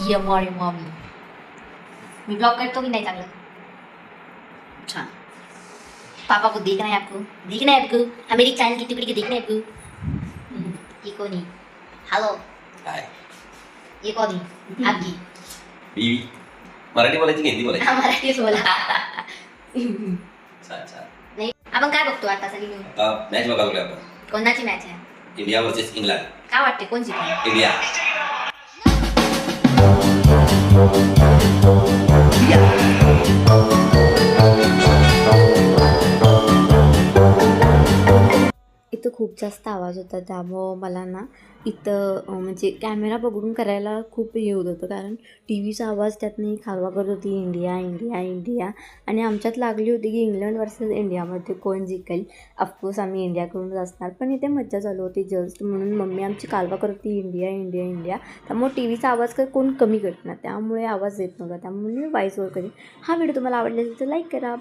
ये मॉरी मॉमी मी ब्लॉग करतो की नाही चांगलं छान पापा को देखना है आपको हाँ, मेरी चैनल की टुकड़ी को देखना है आपको ये कौन है हेलो काय ये कौन है आपकी बीवी मराठी बोलायची की हिंदी बोलायची? हा मराठीच बोला अच्छा अच्छा. नाही आपण काय बघतो आता सगळी मिळून आता मॅच बघायला लागलोय आपण. कोणाची मॅच आहे इंडिया वर्सेस इंग्लंड. काय वाटते कोण जिंकणार इंडिया. इथं खूप जास्त आवाज होता त्यामुळं मला ना इथं म्हणजे कॅमेरा पकडून करायला खूप हे होत होतं कारण टी व्हीचा आवाज त्यातनं खालवा करत होती इंडिया इंडिया इंडिया आणि आमच्यात लागली होती की इंग्लंड वर्सेस इंडियामध्ये कोण जिंकेल. ऑफकोर्स आम्ही इंडियाकडूनच असणार पण इथे मज्जा चालू होती जस्ट म्हणून मम्मी आमची कालवा करत होती इंडिया इंडिया इंडिया त्यामुळे टी व्हीचा आवाज काही कोण कमी करत ना त्यामुळे आवाज येत नव्हता त्यामुळे मी वॉइसवर करेन. हा व्हिडिओ तुम्हाला आवडला असेल तर लाईक करा.